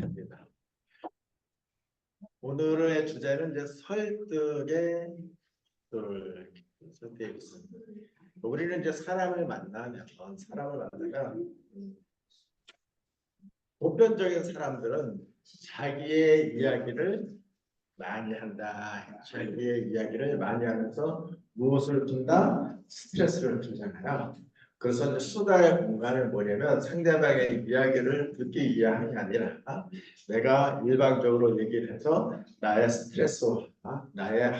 텐니다. 오늘의 주제는 이제 설득의 설득이 있습니다. 우리는 이제 사람을 만나면 보편적인 사람들은 자기의 이야기를 많이 한다. 자기의 이야기를 많이 하면서 무엇을 준다? 스트레스를 주잖아요. 그래서 이제 수다의 공간은 뭐냐면 상대방의 이야기를 듣기 위함이 아니라 내가 일방적으로 얘기를 해서 나의 스트레스와 나의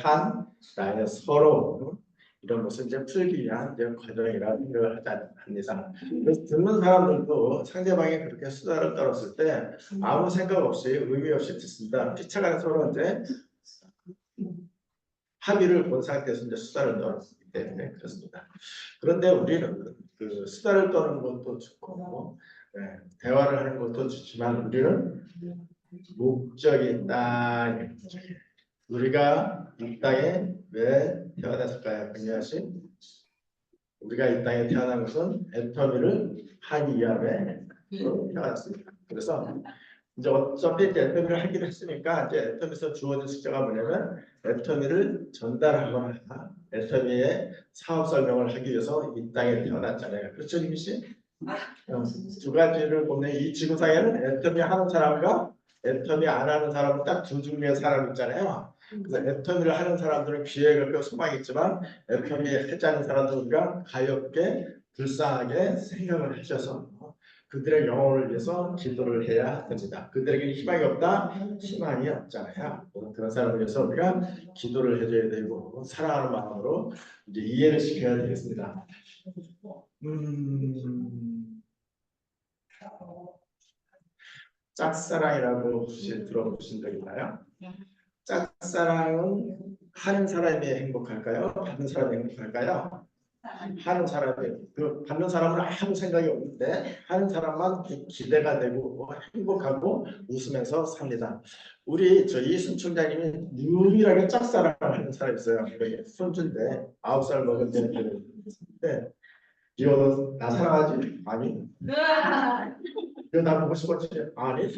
나의 서러움 이런 것을 이제 풀기 위한 이제 과정이라고 생각을 합니다. 그래서 듣는 사람들도 상대방이 그렇게 수다를 떨었을 때 아무 생각 없이 의미 없이 듣습니다. 피차가 서로 이제 합의를 본 상태에서 이제 수다를 떨었기 때문에 그렇습니다. 그런데 우리는 그 수다를 떠는 것도 좋고 대화를 하는 것도 좋지만 우리는 목적이 있다. 우리가 이 땅에 왜 태어났을까요? 김여하씨? 우리가 이 땅에 태어난 것은 애터미를 하기 위함에 태어났습니다. 그래서 이제 어차피 애터미를 하기로 했으니까 이제 애터미에서 주어진 숙제가 뭐냐면 애터미를 전달하거나 애터미의 사업 설명을 하기 위해서 이 땅에 태어났잖아요. 그렇죠, 김희 씨? 두 가지를 보면 이 지구상에는 애터미 하는 사람과 애터미 안 하는 사람은 딱 두 종류의 사람이 있잖아요. 그래서 애터미를 하는 사람들은 기획을 소망이 있지만 애터미에 하지 않는 사람들은 우리가 가볍게 불쌍하게 생각을 하셔서 그들의 영혼을 위해서 기도를 해야 됩니다. 그들에게 희망이 없다? 희망이 없잖아요. 그런 사람을 위해서 우리가 기도를 해줘야 되고 사랑하는 마음으로 이제 이해를 시켜야 되겠습니다. 짝사랑이라고 혹시 들어보신 적 있나요? 짝사랑은 하는 사람이 행복할까요? 받는 사람이 행복할까요? 하는 사람이 받는 사람은 아무 생각이 없는데 하는 사람만 기대가 되고 행복하고 웃으면서 삽니다. 우리 이순 총장님이 유일하게 짝사랑을 하는 사람이 있어요. 손주인데 9살 먹은 데 이거 나 사랑하지? 아니. 이거 나 보고 싶었지? 아니.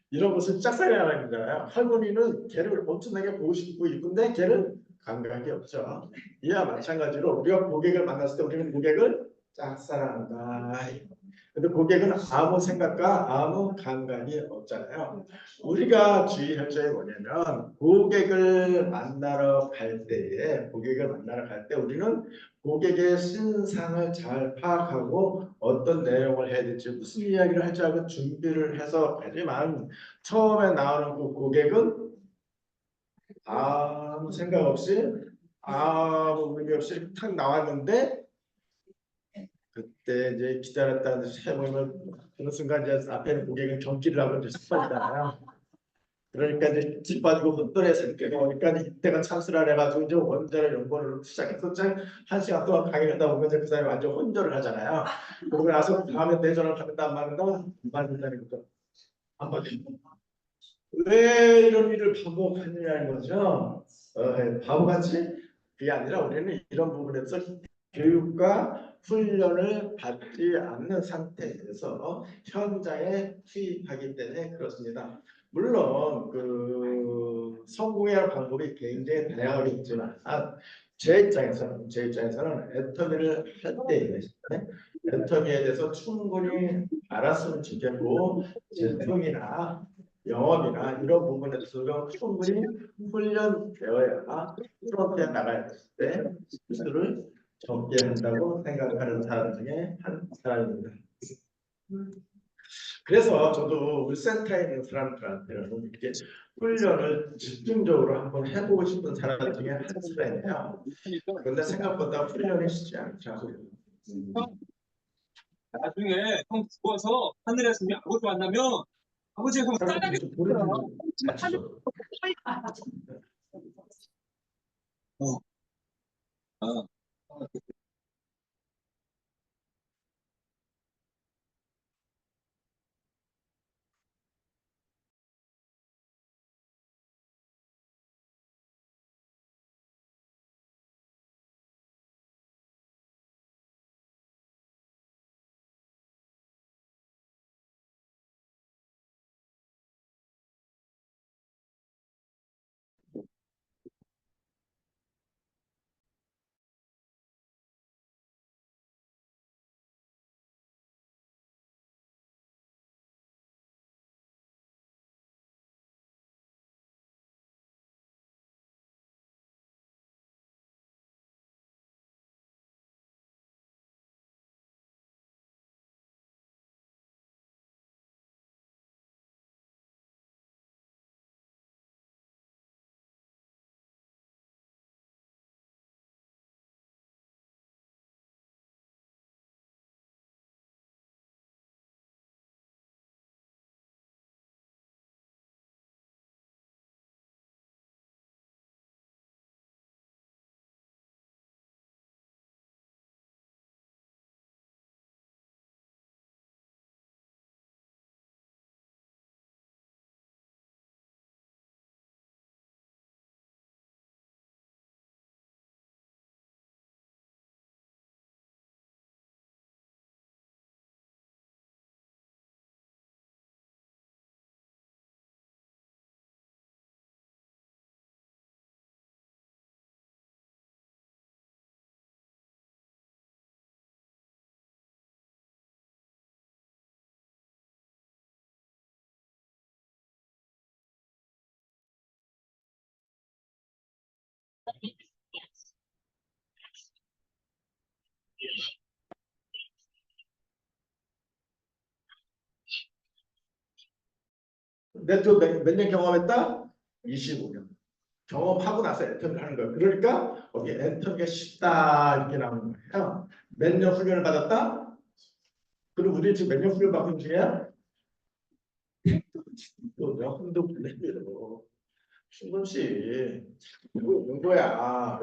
이런 것을 짝사랑이라는 거잖아요. 할머니는 걔를 엄청나게 보고 싶고 이쁜데 걔는 감각이 없죠. 이와 마찬가지로 우리가 고객을 만났을 때 우리는 고객을 짝사랑한다. 근데 고객은 아무 생각과 아무 감각이 없잖아요. 우리가 주의할 점이 뭐냐면 고객을 만나러 갈 때에 우리는 고객의 신상을 잘 파악하고 어떤 내용을 해야 될지 무슨 이야기를 할지 알고 준비를 해서 하지만 처음에 나오는 그 고객은 아무 생각 없이 아무 의미 없이 탁 나왔는데 그때 이제 기다렸다는 듯이 해보면 어느 순간 이제 앞에는 고객은 경기를 하고 이제 습관이잖아요. 그러니까 이제 집 빠지고 혼돈해서 느끼고 오니까 이때가 찬스라 해가지고 이제 원자를 연구를 시작해서 한 시간 동안 강의를 하다 보면 그 사람이 완전 혼절을 하잖아요. 그러고 나서 다음에 대전을 하겠다 안 받는다 안 받는다는 거죠. 안 받는다. 왜 이런 일을 반복하느냐는 거죠. 바보같이 그게 아니라 우리는 이런 부분에서 교육과 훈련을 받지 않는 상태에서 현장에 투입하기 때문에 그렇습니다. 물론 그 성공의 방법이 굉장히 다양하겠지만 제 입장에서는 애터미를 할 때에 애터미에 대해서 충분히 알았으면 좋겠고 제품이나 영업이나 이런 부분에 대해서 충분히 훈련되어야 프론트에 나갈 때 실수를 적게 한다고 생각하는 사람 중에 한 사람입니다. 그래서 저도 우리 센터에 있는 사람들한테는 이렇게 훈련을 집중적으로 한번 해보고 싶은 사람 중에 한 사람이에요. 그런데 생각보다 훈련이 쉽지 않죠. 나중에 형 죽어서 하늘에서 우리 아버지 만나면 아버지가 형 짠하게 내가 몇 년 경험했다? 25년. 경험하고 나서 엔터를 하는 거예요. 그러니까 거기 엔터가 쉽다 이렇게 나오는 거예요. 몇 년 훈련을 받았다? 그리고 우리 지금 몇 년 훈련 받은 중이야? 또 명도 불리고 충분시 하고 있는 거야.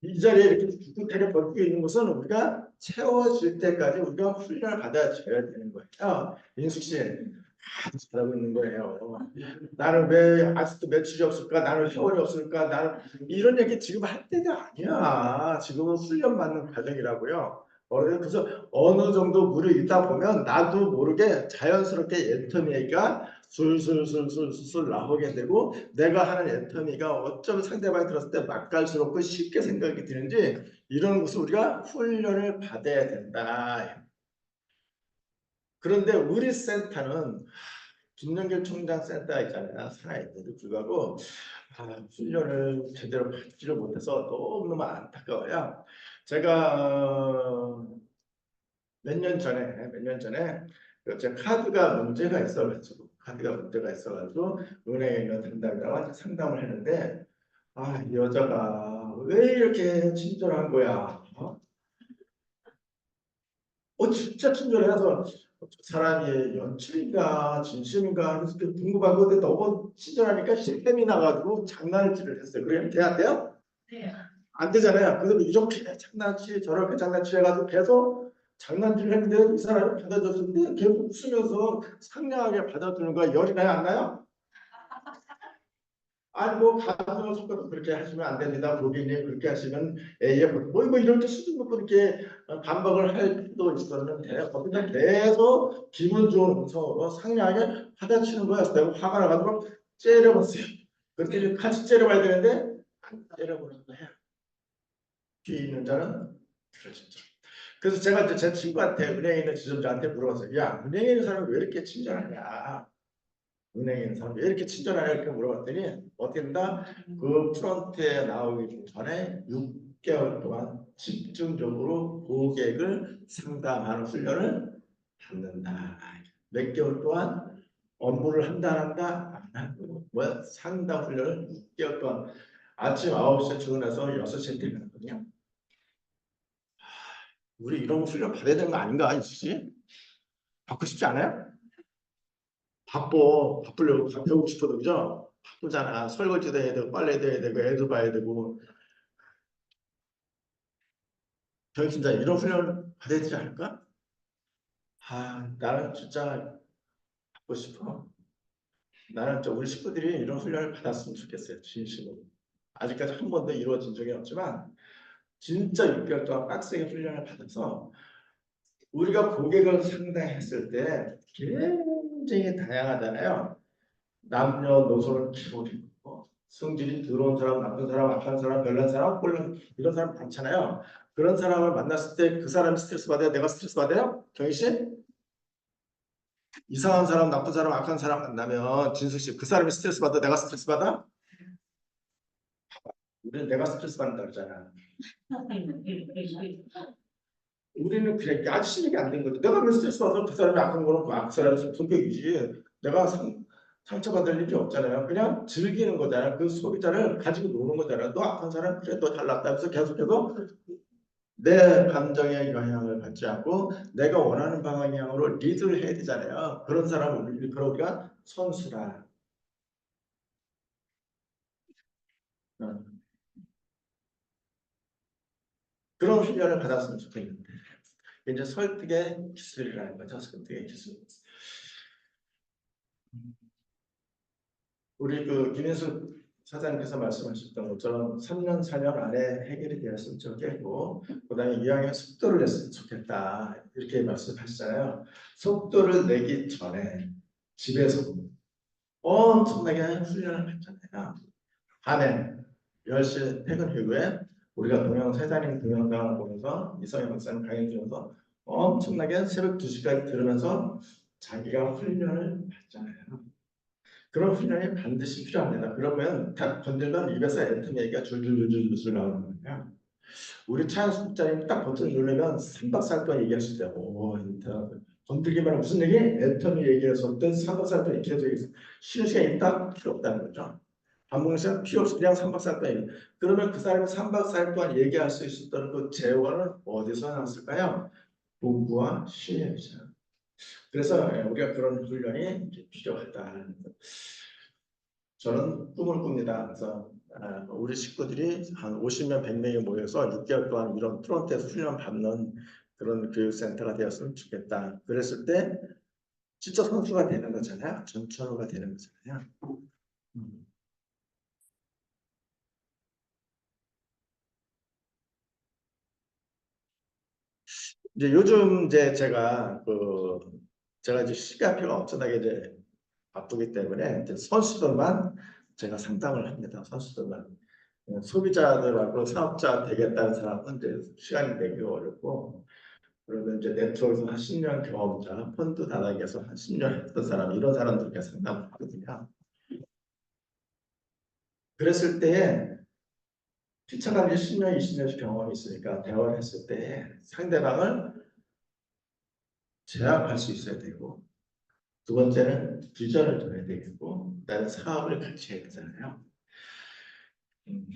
이 자리에 이렇게 꿋꿋하게 버티고 있는 것은 우리가 채워질 때까지 우리가 훈련을 받아줘야 되는 거예요. 민숙 씨 아주 잘하고 있는 거예요. 나는 왜 아직도 매출이 없을까? 나는 회원이 없을까? 나는 이런 얘기 지금 할 때가 아니야. 지금은 훈련 받는 과정이라고요. 그래서 어느 정도 물을 읽다 보면 나도 모르게 자연스럽게 애터미가 술술술술술 나오게 되고 내가 하는 애터미가 어쩜 상대방이 들었을 때 맛깔스럽고 쉽게 생각이 드는지 이런 것을 우리가 훈련을 받아야 된다. 그런데 우리 센터는 김연결 총장 센터 있잖아요. 살아있는데도 불구하고 훈련을 제대로 받지를 못해서 너무너무 안타까워요. 제가 몇 년 전에 제 카드가 문제가 있어가지고 은행에 있는 담당자와 상담을 했는데 이 여자가 왜 이렇게 친절한 거야? 진짜 친절해서 저 사람이 연출인가 진심인가 그래서 궁금하고 근데 너무 친절하니까 실감이 나가지고 장난질을 했어요. 그러면 돼야 돼요? 네. 안 되잖아요. 그래서 이렇게 장난치 저렇게 장난치 해가지고 계속 장난질을 했는데 이 사람이 받아줬는데 계속 웃으면서 상냥하게 받아주는 거야. 열이 나요 안 나요? 아니 뭐 가슴을 섞어서 그렇게 하시면 안 됩니다. 고객님 그렇게 하시면 뭐 이렇게 수준 높고 이렇게 반박을 할 필요도 있었는데 거기서 계속 기분 좋은 음성으로 상냥하게 받아치는 거야. 내가 화가 나가지고 째려봤어요. 그렇게 같이 째려봐야 되는데 안 째려보는 거야. 뒤에 있는 자는 들어진다. 그래서 제가 이제 제 친구한테 은행에 있는 지점장한테 물어봤어요. 야 은행에 있는 사람이 왜 이렇게 친절하냐? 은행에 있는 사람이 왜 이렇게 친절하냐 이렇게 물어봤더니 어떻게 된다? 그 프런트에 나오기 전에 6개월 동안 집중적으로 고객을 상담하는 훈련을 받는다. 몇 개월 동안 업무를 한다 안 하고 상담 훈련을 6개월 동안 아침 9시에 출근해서 6시에 퇴근하거든요. 우리 이런 훈련 받아야 되는 거 아닌가 이씨? 받고 싶지 않아요? 바쁘려고 배우고 싶어도 그죠? 바쁘잖아. 설거지도 해야 되고 빨래도 해야 되고 애도 봐야 되고 저희 진짜 이런 훈련 받아야 되지 않을까? 나는 진짜 받고 싶어. 나는 우리 식구들이 이런 훈련을 받았으면 좋겠어요. 진심으로. 아직까지 한 번도 이루어진 적이 없지만 진짜 6개월 동안 빡세게 훈련을 받아서 우리가 고객을 상대했을 때 굉장히 다양하잖아요. 남녀노소를 기본이고 성질이 더러운 사람, 나쁜 사람, 악한 사람, 별난 사람, 꼴랑 이런 사람 많잖아요. 그런 사람을 만났을 때 그 사람이 스트레스 받아요? 내가 스트레스 받아요? 정희 씨? 이상한 사람, 나쁜 사람, 악한 사람 만나면 진숙 씨 그 사람이 스트레스 받아? 내가 스트레스 받아? 우리는 내가 스트레스 받는다 그러잖아. 우리는 그냥 아저씨 얘기 안 된 거지. 내가 왜 스트레스 받아? 그 사람이 악한 거는 그 사람이 성격이지. 내가 상처받을 일이 없잖아요. 그냥 즐기는 거잖아요. 그 소비자를 가지고 노는 거잖아요. 너 악한 사람 그래 너 잘났다 해서 계속해서 내 감정에 영향을 받지 않고 내가 원하는 방향으로 리드를 해야 되잖아요. 그런 사람을 우리가 선수라. 그런 훈련을 받았으면 좋겠는데 이제 설득의 기술이라는 거죠. 설득의 기술. 우리 김인수 사장님께서 말씀하셨던 것처럼 3년, 4년 안에 해결이 되었으면 좋겠고 그다음에 이왕이면 속도를 냈으면 좋겠다 이렇게 말씀하시잖아요. 속도를 내기 전에 집에서 엄청나게 훈련을 받잖아요. 밤에 10시 퇴근 이후에 우리가 세단님 동영상을 보면서 이성희 박사님 강의 들으면서 엄청나게 새벽 2시까지 들으면서 자기가 훈련을 받잖아요. 그런 훈련이 반드시 필요합니다. 그러면 딱 건들면 입에서 애텀 얘기가 줄줄줄줄 나오는 거예요. 우리 차영숙자님 딱 버튼 누르면 3박 4일 동안 얘기할 수 있어요. 오, 건들기만 하면 무슨 얘기? 애텀이 얘기했었던 3박 4일 동안 계속 얘기했어. 쉬는 시간 있다? 필요 없다는 거죠. 밥 먹는 시간 필요 없어. 그냥 3박 4일 동안 얘기. 그러면 그 사람이 3박 4일 동안 얘기할 수 있었던 그 재원은 어디서 나왔을까요? 공부와 쉬에서. 그래서 우리가 그런 훈련이 이제 필요하다. 저는 꿈을 꿉니다. 그래서 우리 식구들이 한 50명, 100명이 모여서 6개월 동안 이런 프론트에서 훈련 받는 그런 교육센터가 되었으면 좋겠다. 그랬을 때 진짜 선수가 되는 거잖아요. 전천후가 되는 거잖아요. 이제 요즘 이제 제가 이제 시간표가 엄청나게 이제 바쁘기 때문에 이제 선수들만 제가 상담을 합니다. 선수들만. 소비자들하고 사업자 되겠다는 사람은 이제 시간이 되기 어렵고, 그러면 이제 네트워크에서 한 10년 경험자, 펀드 다닥에서 한 10년 했던 사람, 이런 사람들께 상담을 하거든요. 그랬을 때에 피차가 이제 10년, 20년씩 경험이 있으니까 대화를 했을 때 상대방을 제압할 수 있어야 되고, 두 번째는 비전을 줘야 되겠고, 그다음에 사업을 같이 해야 되잖아요. 음.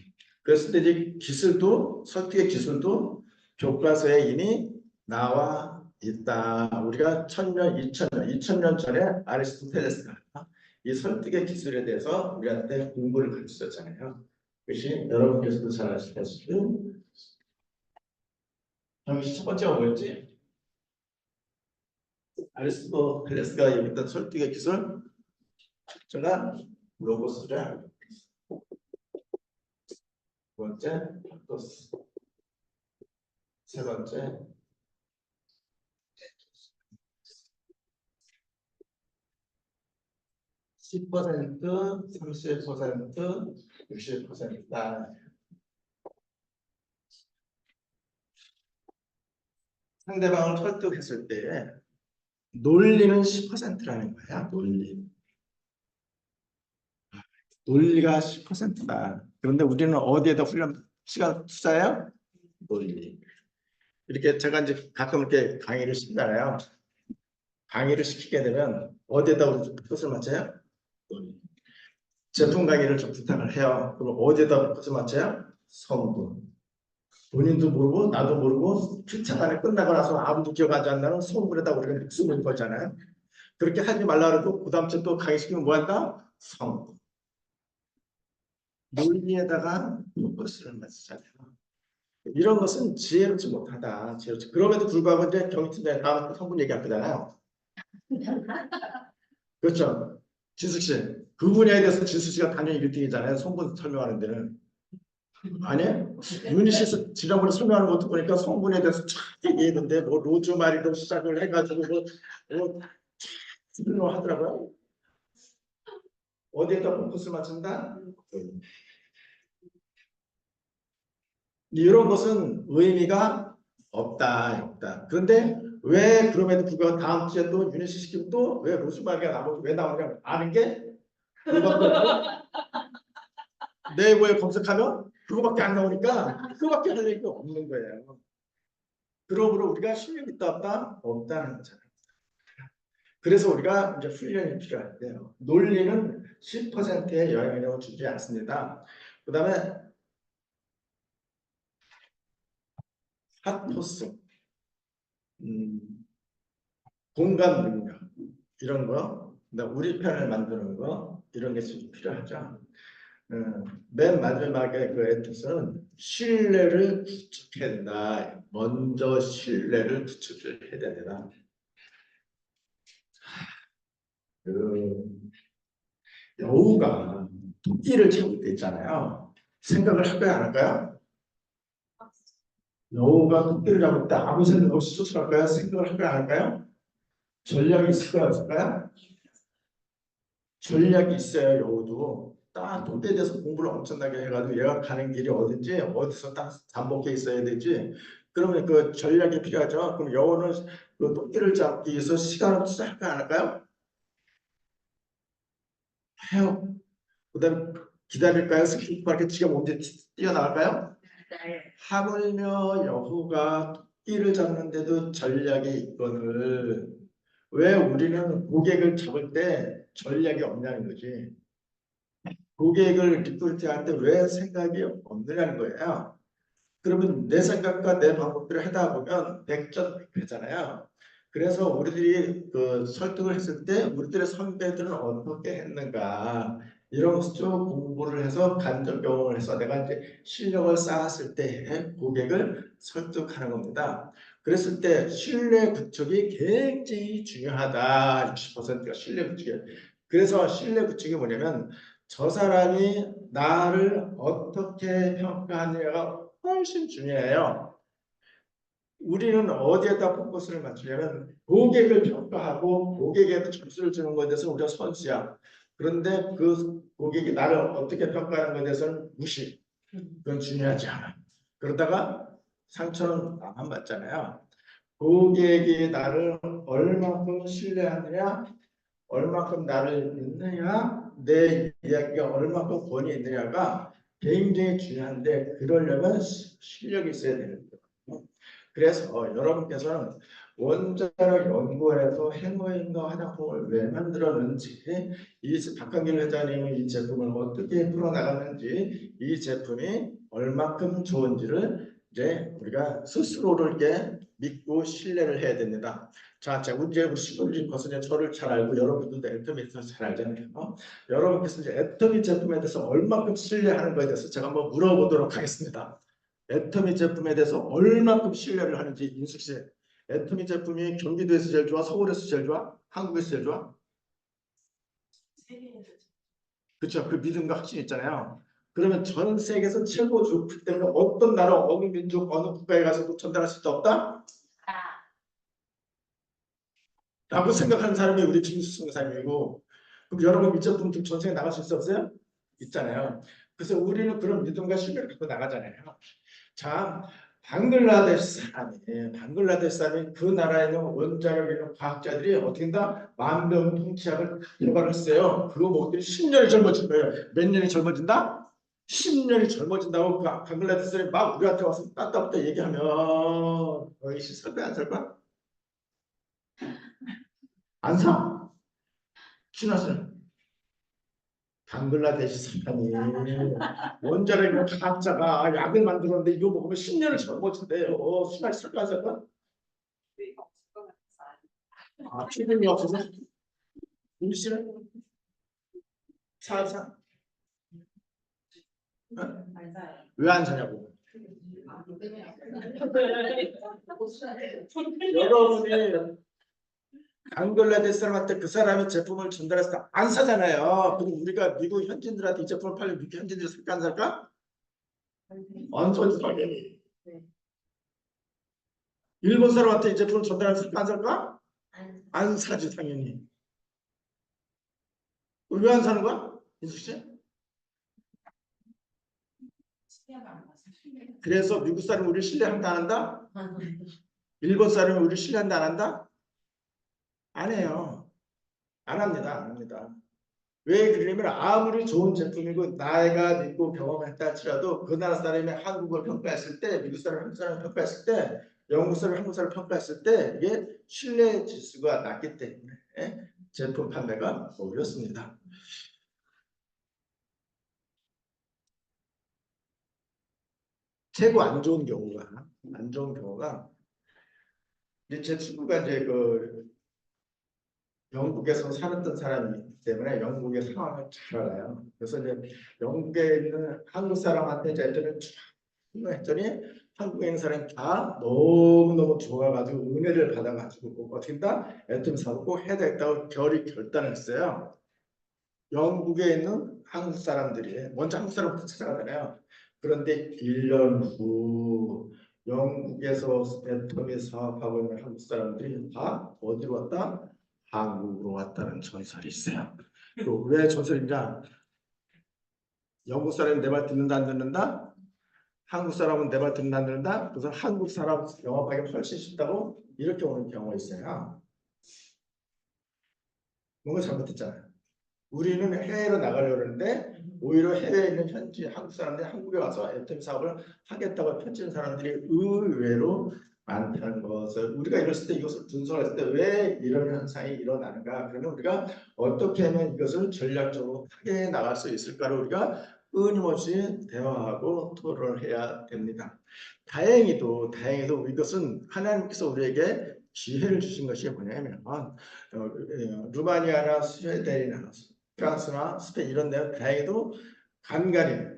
그랬을 때 이제 기술도, 설득의 기술도 교과서에 이미 나와 있다. 우리가 1000년, 2000년 전에 아리스토텔레스가 이 설득의 기술에 대해서 우리한테 공부를 가르쳤잖아요. 그것이 여러분께서도 잘 아시다시피 당시 첫 번째가 뭐였지? 아리스토텔레스가 얘기했던 설득의 기술, 첫째가 로고스를, 두 번째 파토스, 세 번째 10%, 30%, 60%다. 상대방을 설득했을 때 논리는 10%라는 거야. 논리가 10%다. 그런데 우리는 어디에다 훈련 시간 투자해요? 논리. 이렇게 제가 이제 가끔 이렇게 강의를 시키잖아요. 강의를 시키게 되면 어디에다 우리 포커스를 맞춰요? 논리. 제품 강의를 좀 부탁을 해요. 그럼 어디에다 포커스를 맞춰요? 성분. 본인도 모르고 나도 모르고 필차간에 끝나고 나서 아무도 기억하지 않는 성분에다 우리가 목숨을 걸잖아요. 그렇게 하지 말라 그래도 그 다음 주에 또 강의시키면 뭐 한다? 성분. 논리에다가 포커스를 맞추잖아요. 이런 것은 지혜롭지 못하다. 지혜롭지. 그럼에도 불구하고 이제 경희팀장에 다음 성분 얘기할 거잖아요. 그렇죠. 진숙 씨. 그 분야에 대해서 진숙 씨가 당연히 1등이잖아요. 성분 설명하는 데는. 아니에요? 유니시스 지난번에 설명하는 것도 보니까 성분에 대해서 쫙 얘기했는데 뭐 로즈마리로 시작을 해가지고 뭐 설명하더라고요. 어디에다 포커스 맞춘다? 이런 것은 의미가 없다. 그런데 왜 그럼에도 불구하고 다음 주에 또 유니시 시키면 또 왜 로즈마리가 나오고 왜 나오냐 아는 게 그거밖에 없고 네이버에 검색하면 그거밖에 안 나오니까 그거밖에 할 얘기가 없는 거예요. 그러므로 우리가 실력이 있다 없다? 없다는 거잖아요. 그래서 우리가 이제 훈련이 필요한데요. 논리는 10%의 영향력을 주지 않습니다. 그 다음에 핫포스, 음, 공감 능력 이런 거, 우리 편을 만드는 거 이런 게 필요하죠. 맨 마지막에 그 에토스는 신뢰를 구축해야 된다. 먼저 신뢰를 구축을 해야 된다. 그 여우가 토끼를 잡을 때 있잖아요. 생각을 할까요, 안 할까요? 여우가 토끼를 잡을 때 아무 생각 없이 쫓아갈까요? 생각을 할까요, 안 할까요? 전략이 있을까요, 없을까요? 전략이 있어요, 여우도. 딱 토끼에 대해서 공부를 엄청나게 해가지고 얘가 가는 길이 어딘지 어디서 딱 잠복해 있어야 되지. 그러면 그 전략이 필요하죠. 그럼 여우는 그 토끼를 잡기 위해서 시간을 투자할까요, 안 할까요? 해요. 그다음에 기다릴까요? 스킵하게 지가 먼저 뛰어나갈까요? 하물며 여호가 토끼를 잡는데도 전략이 있거늘 왜 우리는 고객을 잡을 때 전략이 없냐는 거지. 고객을 리크루트할 때 왜 생각이 없느냐는 거예요. 그러면 내 생각과 내 방법대로 하다 보면 백전백패잖아요. 그래서 우리들이 그 설득을 했을 때 우리들의 선배들은 어떻게 했는가 이런 것을 쭉 공부를 해서 간접 경험을 해서 내가 이제 실력을 쌓았을 때 고객을 설득하는 겁니다. 그랬을 때 신뢰 구축이 굉장히 중요하다. 60%가 신뢰 구축이에요. 그래서 신뢰 구축이 뭐냐면 저 사람이 나를 어떻게 평가하느냐가 훨씬 중요해요. 우리는 어디에다 포커스를 맞추냐면 고객을 평가하고 고객에게 점수를 주는 것에 대해서 우리가 선수야. 그런데 그 고객이 나를 어떻게 평가하는 것에 대해서는 무시. 그건 중요하지 않아. 그러다가 상처는 나만 받잖아요. 고객이 나를 얼마큼 신뢰하느냐, 얼마큼 나를 믿느냐, 내 이야기가 얼마큼 권위 있느냐가 굉장히 중요한데 그러려면 실력이 있어야 되는 거예요. 그래서 여러분께서는 원자력 연구원에서 해모인과 화장품을 왜 만들었는지, 이 박한길 회장님은 이 제품을 어떻게 풀어나갔는지, 이 제품이 얼마큼 좋은지를 이제 우리가 스스로를 이렇게 믿고 신뢰를 해야 됩니다. 자, 이제 우리 시골님 것은 저를 잘 알고 여러분들도 애터미에 대해서 잘 알잖아요. 여러분께서 이제 애터미 제품에 대해서 얼마큼 신뢰하는 거에 대해서 제가 한번 물어보도록 하겠습니다. 애터미 제품에 대해서 얼마큼 신뢰를 하는지 인숙 씨. 애터미 제품이 경기도에서 제일 좋아? 서울에서 제일 좋아? 한국에서 제일 좋아? 그렇죠. 그 믿음과 확신이 있잖아요. 그러면 전 세계에서 최고 좋기 때문에 어떤 나라, 어느 민족, 어느 국가에 가서도 전달할 수 없다? 라고 생각하는 사람이 우리 김수승 사람이고, 그럼 여러분 이 제품 전 세계 나갈 수 있어 없어요? 있잖아요. 그래서 우리는 그런 믿음과 신뢰를 갖고 나가잖아요. 자, 방글라데시 사람이 그 나라에 있는 원자력 있는 과학자들이 어떻게 다 만병통치약을 개발했어요. 그거 먹더니 10년이 젊어진 거예요. 몇 년이 젊어진다? 10년이 젊어진다고 그 방글라데시 사람이 막 우리한테 와서 따따부터 얘기하면 너희 설배 안 살 거야? 안 사? 신화스는 방글라데시 사람이 원자력 과학자가 약을 만들었는데 이거 먹으면 10년을 젊어진대요. 신화 설배 안 살 거야? 아, 필름이 없어서 임시는 사사 왜 안 사냐고. 여러분이 방글라데시 사람한테 그 사람의 제품을 전달해서 안 사잖아요. 그럼 우리가 미국 현지인들한테 이 제품을 팔면 미국 현지인들이 살까 안 살까? 안 사지 당연히. 일본 사람한테 이 제품을 전달해서 살까 안 살까? 안 사지 당연히. 왜 안 사는 거야? 인숙 씨? 그래서 미국 사람이 우리를 신뢰한다 안 한다? 일본 사람이 우리를 신뢰한다 안 한다? 안 해요. 안 합니다. 안 합니다. 왜 그러냐면 아무리 좋은 제품이고 내가 믿고 경험했다 할지라도 그 나라 사람이 한국을 평가했을 때, 미국 사람이 한국 사람을 평가했을 때, 영국 사람이 한국 사람을 평가했을 때 이게 신뢰 지수가 낮기 때문에 제품 판매가 어렵습니다. 최고 안 좋은 경우가 이제 제 친구가 이제 그 영국에서 살았던 사람이기 때문에 영국의 상황을 잘 알아요. 그래서 이제 영국에 있는 한국 사람한테 이제 했더니 한국에 있는 사람이 다 너무너무 좋아가지고 은혜를 받아가지고 어떻게 다 애텀 사고 해야 되겠다고 결단을 했어요. 영국에 있는 한국 사람들이 먼저 한국 사람부터 찾아가잖아요. 그런데 1년 후 영국에서 애텀이 사업하고 있는 한국 사람들이 다 어디로 왔다? 한국으로 왔다는 전설이 있어요. 왜 전설인가? 영국 사람이 내 말 듣는다 안 듣는다? 한국 사람은 내 말 듣는다 안 듣는다? 그래서 한국 사람 영업하기 훨씬 쉽다고 이렇게 오는 경우가 있어요. 뭔가 잘못했잖아요. 우리는 해외로 나가려고 그러는데 오히려 해외에 있는 현지 한국 사람들이 한국에 와서 애터미 사업을 하겠다고 펼치는 사람들이 의외로 많다는 것을 우리가 이랬을 때 이것을 분석했을 때 왜 이런 현상이 일어나는가 그러면 우리가 어떻게 하면 이것을 전략적으로 크게 나갈 수 있을까를 우리가 끊임없이 대화하고 토론을 해야 됩니다. 다행히도 이것은 하나님께서 우리에게 기회를 주신 것이 뭐냐면 루마니아나 스웨덴이나 프랑스나 스페인 이런 데는 다행히도 간간히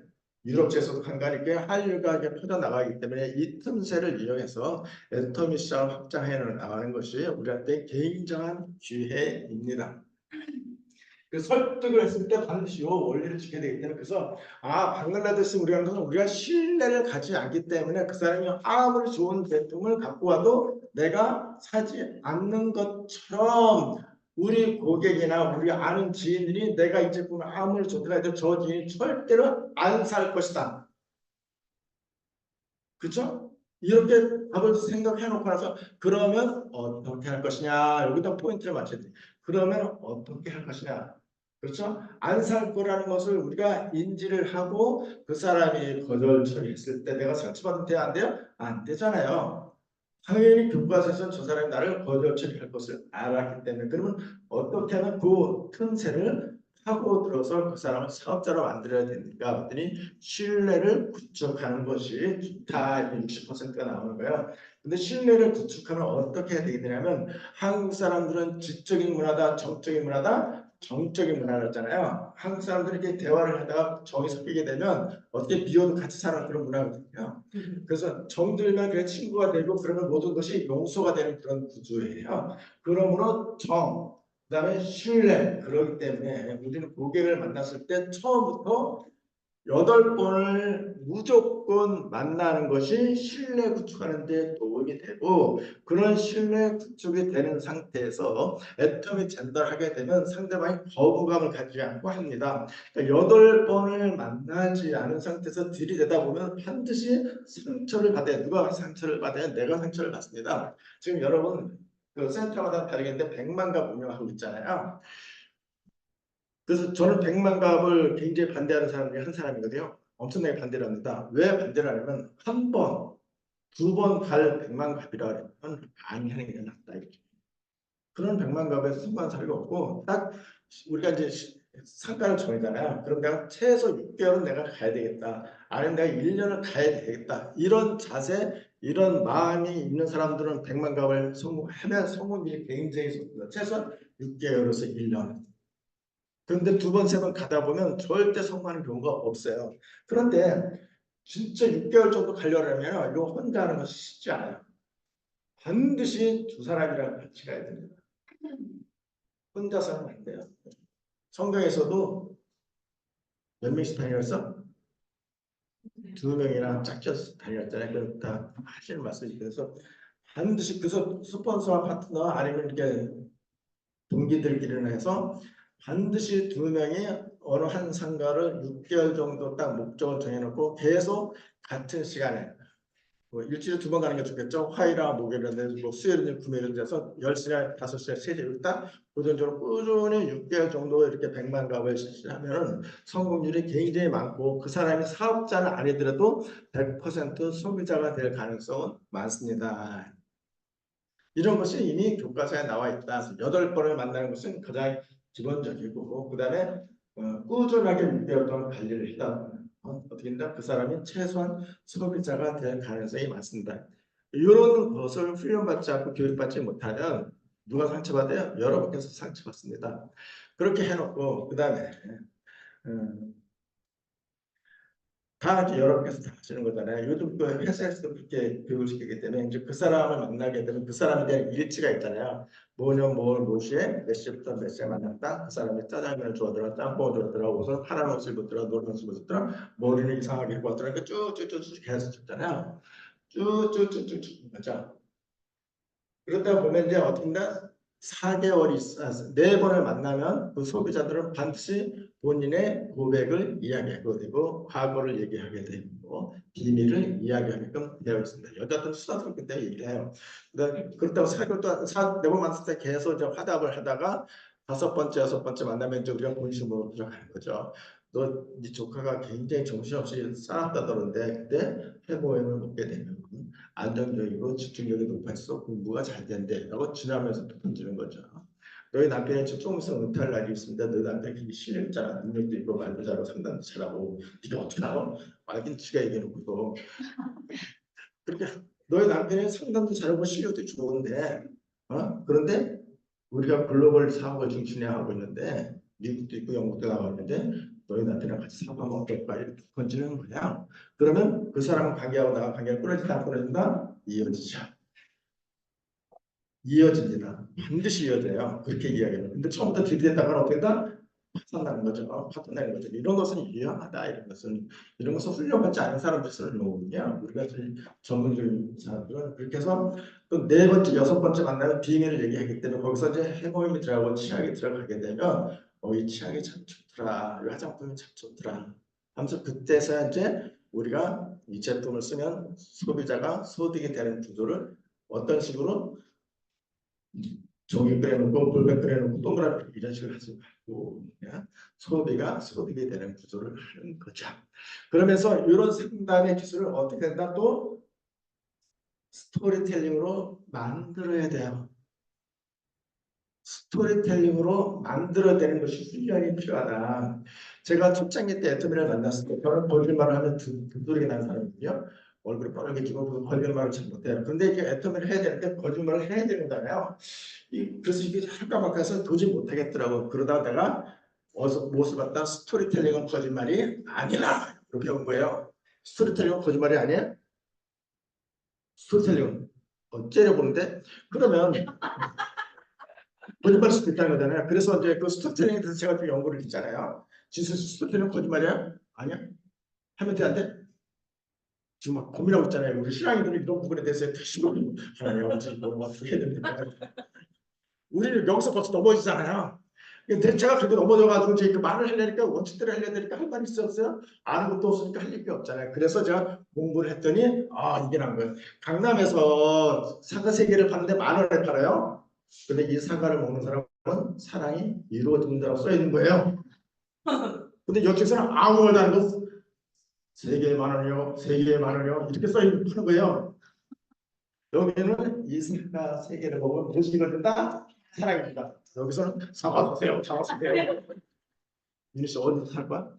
유럽 제에서도 간간히 꽤 한류가 이렇게 퍼져나가기 때문에 이 틈새를 이용해서 애터미 시장을 확장해 나가는 것이 우리한테 굉장한 기회입니다. 그 설득을 했을 때 반드시 이 원리를 지켜야 되기 때문에 그래서 방글라데시 우리가 신뢰를 갖지 않기 때문에 그 사람이 아무리 좋은 제품을 갖고 와도 내가 사지 않는 것처럼 우리 고객이나 우리 아는 지인들이 내가 이 제품을 아무리 좋더라 해도 저 지인이 절대로 안 살 것이다. 그렇죠? 이렇게 답을 생각해 놓고 나서 그러면 어떻게 할 것이냐 여기다 포인트를 맞춰야 돼. 그러면 어떻게 할 것이냐 그렇죠? 안 살 거라는 것을 우리가 인지를 하고 그 사람이 거절 처리했을 때 내가 상처받으면 돼요? 안 돼요? 안 되잖아요. 당연히 교과서에서 저 사람이 나를 거절 처리할 것을 알았기 때문에 그러면 어떻게 하면 그 틈새를 하고 들어서 그 사람을 사업자로 만들어야 되니까 그랬더니 신뢰를 구축하는 것이 기타 60%가 나오는 거예요. 근데 신뢰를 구축하면 어떻게 해야 되냐면 한국 사람들은 지적인 문화다, 정적인 문화다, 정적인 문화를 했잖아요. 한국 사람들이 이렇게 대화를 하다가 정이 섞이게 되면 어떻게 비워도 같이 사는 그런 문화거든요. 그래서 정들면 그래 친구가 되고 그러면 모든 것이 용서가 되는 그런 구조예요. 그러므로 그다음에 신뢰 그렇기 때문에 우리는 고객을 만났을 때 처음부터 8번을 무조건 만나는 것이 신뢰 구축하는 데 도움이 되고 그런 신뢰 구축이 되는 상태에서 애터미 전달하게 되면 상대방이 거부감을 가지지 않고 합니다. 그러니까 8번을 만나지 않은 상태에서 들이대다 보면 반드시 상처를 받아요. 누가 상처를 받아요? 내가 상처를 받습니다. 지금 여러분 그 센터마다 다르겠는데 100만갑 운영하고 있잖아요. 그래서 저는 백만갑을 굉장히 반대하는 사람 중에 한 사람이거든요. 엄청나게 반대를 합니다. 왜 반대를 하냐면 한 번, 두 번 갈 백만갑이라 그러면 많이 하는 게 낫다. 이렇게. 그런 백만갑에서 성공한 사례가 없고 딱 우리가 이제 상가를 정하잖아요. 그럼 내가 최소 6개월은 내가 가야 되겠다. 아니면 내가 1년을 가야 되겠다. 이런 자세, 이런 마음이 있는 사람들은 백만갑을 성공하면 성공률이 굉장히 좋습니다. 최소 6개월에서 1년. 그런데 두 번, 세 번 가다 보면 절대 성공하는 경우가 없어요. 그런데 진짜 6개월 정도 가려면 이거 혼자 하는 것이 쉽지 않아요. 반드시 두 사람이랑 같이 가야 됩니다. 혼자서는 안 돼요. 성경에서도 몇 명씩 다녔어? 2명이나 짝져서 다녔잖아요. 그럼 다 하시는 말씀이 그래서 반드시 그래서 스폰서와 파트너 아니면 이렇게 동기들끼리 해서 반드시 2명이 어느 한 상가를 6개월 정도 딱 목적을 정해놓고 계속 같은 시간에 뭐 일주일에 2번 가는 게 좋겠죠. 화요일이나 목요일인데 뭐 수요일이나 금요일에 돼서 10시나 5시나 3시 딱 고정적으로 꾸준히 6개월 정도 이렇게 100만 갑을 실시하면 성공률이 굉장히 많고 그 사람이 사업자는 아니더라도 100% 소비자가 될 가능성은 많습니다. 이런 것이 이미 교과서에 나와 있다. 8번을 만나는 것은 가장 기본적이고 그다음에 꾸준하게 6개월 동안 관리를 했다. 어떻게 된다? 그 사람이 최소한 소비자가 될 가능성이 많습니다. 이런 것을 훈련받지 않고 교육받지 못하면 누가 상처받아요? 여러분께서 상처받습니다. 그렇게 해놓고 그다음에 다 이제 여러분께서 다 하시는 거잖아요. 요즘 그 회사에서도 그렇게 교육을 시키기 때문에 이제 그 사람을 만나게 되면 그 사람에 대한 일치가 있잖아요. 뭐년 뭐 시에 몇 시부터 몇 시에 만났다. 그 사람이 짜장면을 좋아하더라, 짬뽕을 좋아하더라, 옷은 파란 옷을 입었더라, 노란 옷을 입었더라, 머리는 이상하게 입고 왔더라. 이렇게 쭉쭉쭉 계속 줬잖아요. 쭉쭉쭉쭉 맞죠? 그러다 보면 이제 어떻게 된다? 4개월이 4번을 만나면 그 소비자들은 반드시 본인의 고백을 이야기하게 되고 과거를 얘기하게 되고 비밀을 이야기하게끔 되어 있습니다. 여자들은 수다스럽기 때문에 얘기를 해요. 그렇다고 4개월 동안 4번 만났을 때 계속 이제 화답을 하다가 다섯 번째, 여섯 번째 만나면 이제 우리가 본심으로 들어가는 거죠. 너 네 조카가 굉장히 정신없이 살았다던데 그때 해고행을 먹게 되면 안정적이고 집중력이 높아서 공부가 잘 된대라고 지나면서 또 던지는 거죠. 너희 남편이 지금 조금 있으면 은퇴할 날이 있습니다. 너희 남편이 실력자 능력도 있고 말도 잘하고 상담도 잘하고 네가 어떻게 알아? 알긴 지가 얘기해놓고 그렇게 너희 남편이 상담도 잘하고 실력도 좋은데 그런데 우리가 글로벌 사업을 지금 진행하고 있는데 미국도 있고 영국도 나와 있는데 너희 남편이랑 같이 사업하면 어떨까 이렇게 던지는 거야. 그러면 그 사람은 관계하고 나가 관계가 끊어진다 안 끊어진다? 이어지죠. 이어집니다. 반드시 이어져요. 그렇게 이야기해요. 근데 처음부터 들이댔다가 어떻게 된다? 파탄나는 거죠. 파탄나는 거죠. 이런 것은 유용하다. 이런 것은 훈련받지 않은 사람들 쓰는 용어거든요. 우리가 전문적인 사람들은 그렇게 해서 또 네 번째, 여섯 번째 만나면 비행을 얘기하기 때문에 거기서 이제 해모임이 들어가고 치약이 들어가게 되면 이 치약이 참 좋더라. 이 화장품이 참 좋더라. 하면서 그때서야 이제 우리가 이 제품을 쓰면 소비자가 소득이 되는 구조를 어떤 식으로 종이 끓여놓고 물에 끓여놓고 동그랗게 이런 식으로 하지 말고 그냥 소비가 소득이 되는 구조를 하는 거죠. 그러면서 이런 상담의 기술을 어떻게 된다? 또 스토리텔링으로 만들어야 돼요. 스토리텔링으로 만들어야 되는 것이 훈련이 필요하다. 제가 초창기 때 애터미를 만났을 때 저는 거짓말을 하면 등소리가 나는 사람이거든요. 얼굴이 빨개지고 거짓말을 잘 못해요. 근데 이게 애터미를 해야 되는데 거짓말을 해야 되는 거잖아요. 그래서 이게 할까 말까 해서 도저히 못하겠더라고. 그러다가 내가 어디서 무엇을 봤다 스토리텔링은 거짓말이 아니라 이렇게 배운 거예요. 스토리텔링은 거짓말이 아니야? 스토리텔링은 어째려 보는데 그러면 거짓말일 수도 있다는 거잖아요. 그래서 이제 그 스토리텔링에 대해서 제가 좀 연구를 했잖아요. 진짜 스토리텔링은 거짓말이야? 아니야? 하면 돼, 안 돼? 지금 막 고민하고 있잖아요. 우리 신앙인들이 이런 부분에 대해서 다시 하나님 어떻게 해야 됩니까? 우리는 여기서 벌써 넘어지잖아요. 제가 그렇게 넘어져가지고 이제 그 말을 하려니까 원칙대로 하려야 되니까 할 말이 있었어요. 아는 것도 없으니까 할 얘기 없잖아요. 그래서 제가 공부를 했더니 이게 난 거예요. 강남에서 사과 3개를 파는데 10,000원에 팔아요. 근데 이 사과를 먹는 사람은 사랑이 이루어진다고 써 있는 거예요. 근데 여쪽에서는 아무 말도 안 하고 3개에 10,000원이요, 3개에 10,000원이요 이렇게 써 있는 거예요. 여기는 이 사과 3개를 먹으면 무엇이 이루어진다? 사랑입니다. 여기서는 사과 사세요, 사과 사세요. 윤희 씨 어디서 살 거야?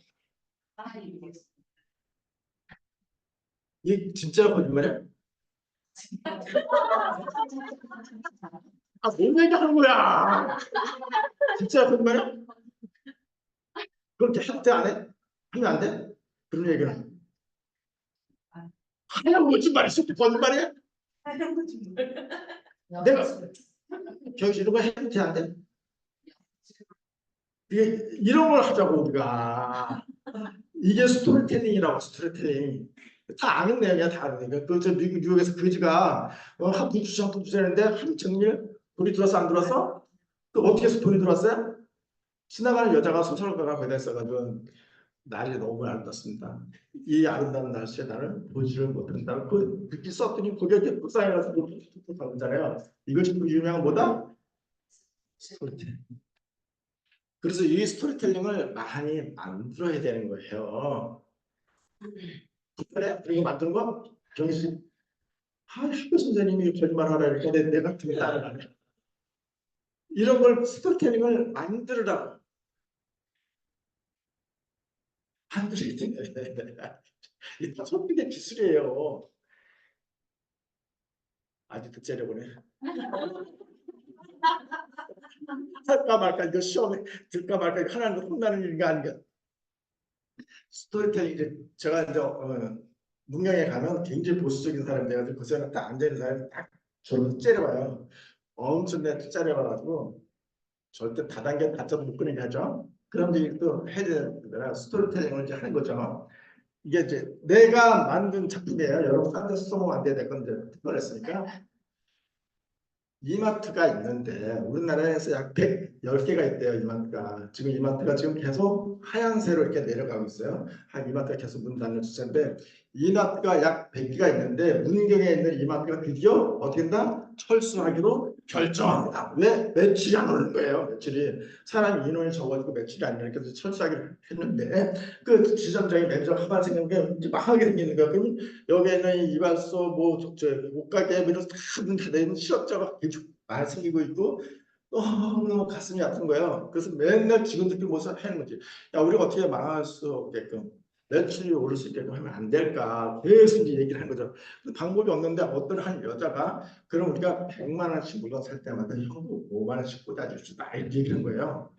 이게 진짜 거짓말이야? 뭔 얘기하는 거야? 진짜 거짓말이야? 그렇게 할 때 안 해? 하면 안 돼? 그런 얘기는 하얀 거짓말이 있을 때 거짓말이야? 내가 경씨 이런 거 해도 돼, 안 돼? 이런 걸 하자고 우리가. 이게 스토리텔링이라고. 스토리텔링 다 아는 내용이야. 다 아는 내용. 그저 미국에서 그지가 한 분주시 했는데 하루 종일 돈이 들어서 안 들어서 그 어떻게 해서 돈이 들어왔어요? 지나가는 여자가 소설가가 거기다 있어가지고 날이 너무 아름답습니다. 이 아름다운 날씨에 나는 보지를 못한다. 그 듣기 썼더니 거기에 이렇게 불쌍해가지고 툭툭툭 가잖아요. 이것이 그 유명한 뭐다? 스토리텔링. 그래서 이 스토리텔링을 많이 만들어야 되는 거예요. 그래? 이거 만드는 거? 정신. 학교 선생님이 거짓말하라 이렇게 내 같은 게 따로 안 해. 이런 걸 스토리텔링을 만들으라고. 반드시 이 소비의 기술이에요. 아직도 째려보네. 할까 말까 이거 시험에 들까 말까 이거 하나는 혼나는 일인가 아닌가. 스토리텔링 이제 제가 이제 문경에 가면 굉장히 보수적인 사람이 돼가지고 그 사람 딱 앉아있는 사람이 딱 저를 째려봐요. 엄청 내가 째려봐가지고 절대 다단계 다점 못 끊게 하죠. 그럼 이제 또 해야 되잖아. 스토리텔링을 이제 하는 거죠. 이게 이제 내가 만든 작품이에요. 여러분 딴 데서 써먹으면 안 돼야 될 건데 특별히 했으니까. 이마트가 있는데 우리나라에서 약 110개가 있대요. 이마트가. 지금 이마트가 지금 계속 하향세로 이렇게 내려가고 있어요. 한 이마트가 계속 문 닫는 추세인데 이마트가 약 100개가 있는데 문경에 있는 이마트가 드디어 어떻게 된다? 철수하기로 결정합니다. 왜? 매출이 안 오는 거예요. 매출이 사람 인원이 적어지고 매출이 안 되니까 철수하기로 했는데 그 지점장이 매니저가 가만 생긴 게 이제 망하게 생기는 거야. 그럼 여기에 있는 이발소 뭐저 옷가게 이런 다문 닫아 있는 실업자가 계속 많이 생기고 있고 너무 가슴이 아픈 거예요. 그래서 맨날 직원들끼리 모여서 하는 거지. 야, 우리가 어떻게 망할 수 없게끔 매출이 오를 수 있게끔 하면 안 될까? 계속 이제 얘기를 하는 거죠. 방법이 없는데 어떤 한 여자가 그럼 우리가 100만 원씩 물건 살 때마다 현금 5만 원씩 꽂아줄 수다 이렇게 얘기한 거예요.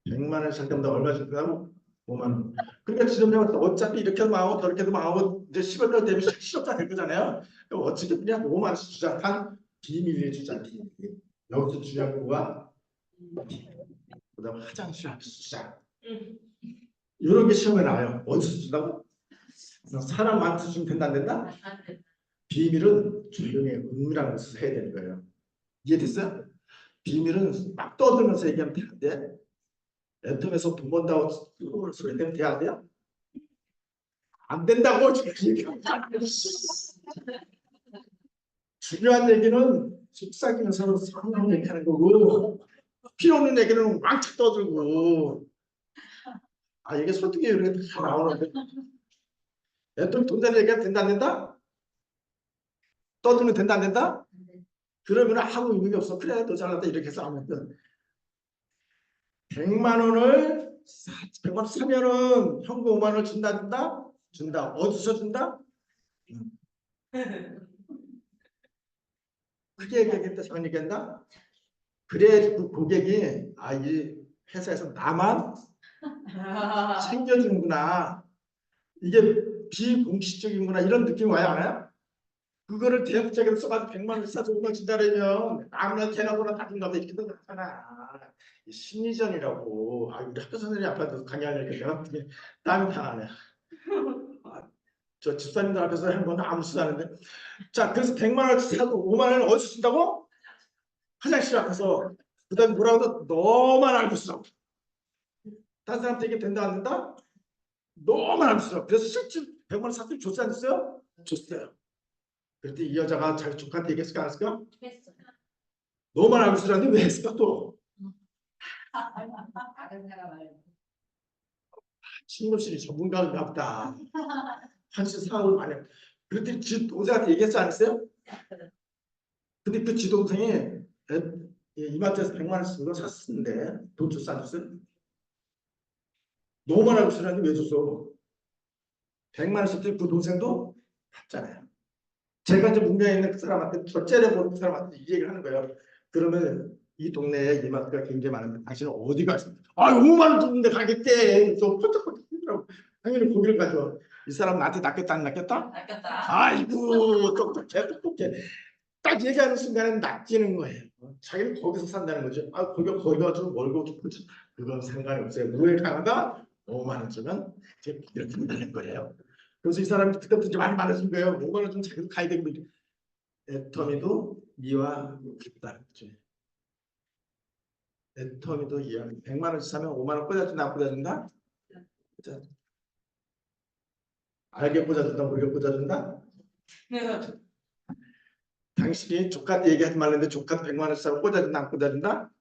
100만 원씩 살 때마다 얼마 준다고? 5만 원. 그러니까 지점장은 어차피 이렇게 해도 망하고 저렇게 해도 망하고 이제 10월 되면 실업자 될 거잖아요. 그럼 어떻게 그냥 5만 원씩 주자. 한 비밀리에 주자. 비밀. 여기서 중요한 거가 그다음 화장실 앞에서 주자. 이런 게 시험에 나와요. 어디서 준다고? 사람 많아서 주면 된다 안 된다? 비밀은 조용히 은밀한 곳에서 해야 되는 거예요. 이해됐어요? 비밀은 막 떠들면서 얘기하면 돼. 애텀에서 돈 번다고 소리 내면 돼야 돼요? 안 된다고 얘기하면 중요한 얘기는 속삭이면서 서로 얘기하는 거고 필요 없는 얘기는 왕창 떠들고 이게 설득이 이렇게 다 나오는데 애들 돈 되는 얘기가 된다 안 된다? 떠들면 된다 안 된다? 그러면 아무 의미가 없어. 그래 너 잘났다 이렇게 해서 하면 100만 원을 100만 원 사면은 현금 5만 원을 준다? 준다. 어디서 준다? 크게 얘기했다 작은 얘기한다? 그래 그 고객이 이 회사에서 나만 챙겨주는구나. 이게 비공식적인구나 이런 느낌 와요 안 와요? 그거를 대학자기로 써가지고 100만 원 사서 5만 원 준다라면 아무나 개나거나 다 준다고 이렇게 하잖아. 심리전이라고. 우리 학교 선생님이 앞에서 강의하려니까 내가 땀이 다 나네. 저 집사님들 앞에서 하는 건 아무렇지도 않은데. 자, 그래서 100만 원 사도 5만 원을 어디서 쓴다고? 화장실 앞에서. 그 다음에 뭐라고 해서 너만 알고 있어. 다른 사람한테 이게 된다 안 된다? 너만 알고 있어. 그래서 실제 100만 원 사도 줬어요 안 줬어요? 줬어요. 그랬더니 이 여자가 자기 조카한테 얘기했을까 안 했을까? 했어요. 너만 알고 있으라는데 왜 했을까 또? 다른 사람 알고. 신문실이 전문가인가 보다. 한시 사업을 많이 해. 그랬더니 지 동생한테 얘기했지 않았어요? 근데 그 지동생이 이마트에서 100만 원씩 이거 샀는데 돈 줬어 안 줬어요? 너만 알고 있으라는데 왜 줬어? 100만 원 썼더니 그 동생도 받잖아요. 제가 이제 문제에 있는 그 사람한테 저 째려보는 그 사람한테 이 얘기를 하는 거예요. 그러면 이 동네에 이마트가 굉장히 많은데 당신은 어디 가십니까? 5만 원 줬는데 가겠대. 저 펀쩍펀쩍 뛰더라고. 당연히 거기를 가죠. 이 사람 나한테 낚였다 안 낚였다? 낚였다. 아이고 똑똑해 똑똑해. 딱 얘기하는 순간에 낚이는 거예요. 자기는 거기서 산다는 거죠. 거기가 좀 멀고 깊은지 그건 상관이 없어요. 뭐에 가나가 5만 원 주면 이제 이렇게 된다는 거예요. 그래서 이 사람이 그때부터 이제 많이 많아진 거예요. 5만 원 좀 자기도 가야 되고 애터미도 이와 같다는 거죠. 애터미도 이와 100만 원씩 사면 5만 원 꽂아준다 안 꽂아준다? 알게 꽂아준다 모르게 꽂아준다? 당신이 조카한테 얘기하지 말랬는데 조카한테 100만 원씩 사면 꽂아준다 안 꽂아준다?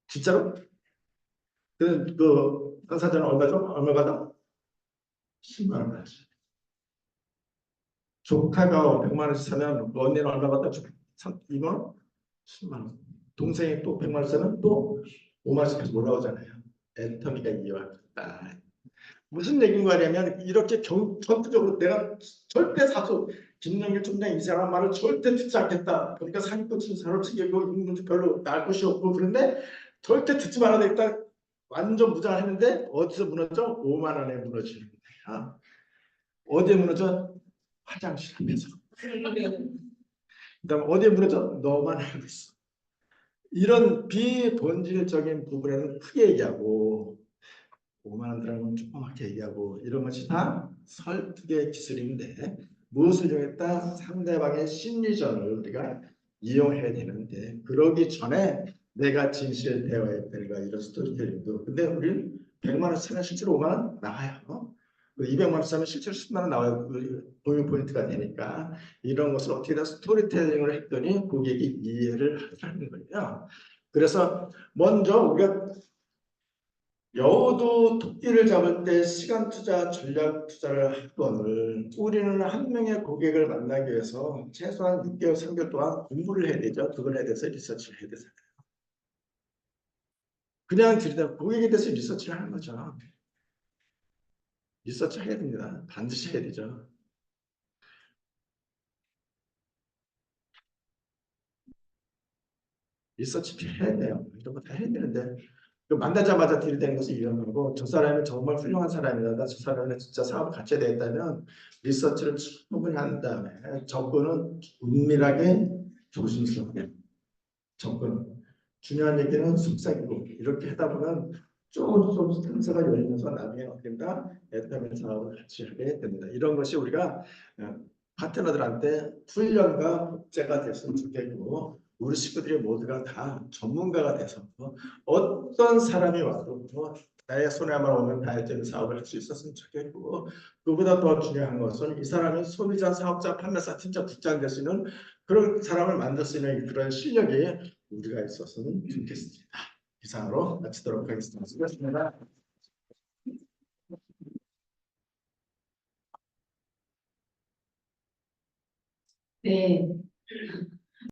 진짜로? 그 당사자는 얼마죠? 얼마 받아? 10만 원 받지. 조카가 100만 원씩 사면 언니는 얼마 받아? 2만 원? 10만 원. 동생이 또 100만 원 사면 또 5만 원씩 계속 올라오잖아요. 애터미가 이해와 같다. 무슨 얘기인 거냐면 이렇게 전투적으로 내가 절대 사수 김영길 총장 이 사람 말을 절대 듣지 않겠다. 그러니까 사기꾼 치는 사람 챙기고 인문도 별로 나을 것이 없고 그런데 절대 듣지 말아야 되겠다. 완전 무장을 했는데 어디서 무너져? 5만 원에 무너지는 거야. 어디에 무너져? 화장실 앞에서. 그다음 어디에 무너져? 너만 알고 있어. 이런 비본질적인 부분에는 크게 얘기하고 5만 원 들어가면 조그맣게 얘기하고 이런 것이 다 설득의 기술인데 무엇을 이용했다? 상대방의 심리전을 우리가 이용해야 되는데 그러기 전에 내가 진실을 배워야 되는 거야 이런 스토리텔링도. 근데 우리는 100만 원 쓰면 실제로 5만 원 나가요. 200만 원 쓰면 실제로 10만 원 나와요. 도용 포인트가 되니까 이런 것을 어떻게 다 스토리텔링을 했더니 고객이 이해를 하는 거예요. 그래서 먼저 우리가 여우도 토끼를 잡을 때 시간 투자, 전략 투자를 하거늘 우리는 한 명의 고객을 만나기 위해서 최소한 6개월, 3개월 동안 공부를 해야 되죠. 그걸 해야 돼서 리서치를 해야 되잖아요. 그냥 들이다 고객에 대해서 리서치를 하는 거죠. 리서치 해야 됩니다. 반드시 해야 되죠. 리서치 해야 돼요. 이런 거 다 해야 되는데 만나자마자 들이대는 것이 위험하고 저 사람이 정말 훌륭한 사람이다. 저 사람은 진짜 사업을 같이 해야 되겠다면 리서치를 충분히 한 다음에 접근은 은밀하게 조심스럽게 접근. 중요한 얘기는 속삭이고 이렇게 하다 보면 조금 탐사가 열리면서 나중에 어떻게 된다? 애터미 사업을 같이 하게 됩니다. 이런 것이 우리가 파트너들한테 훈련과 복제가 됐으면 좋겠고 우리 식구들이 모두가 다 전문가가 돼서 어떤 사람이 와도 나의 손에 한번 오면 다이어트 사업을 할 수 있었으면 좋겠고 그보다 더 중요한 것은 이 사람이 소비자, 사업자, 판매사, 팀장, 국장 될 수 있는 그런 사람을 만들 수 있는 그런 실력이 우리가 있었으면 좋겠습니다. 이상으로 마치도록 하겠습니다. 수고하셨습니다. 네,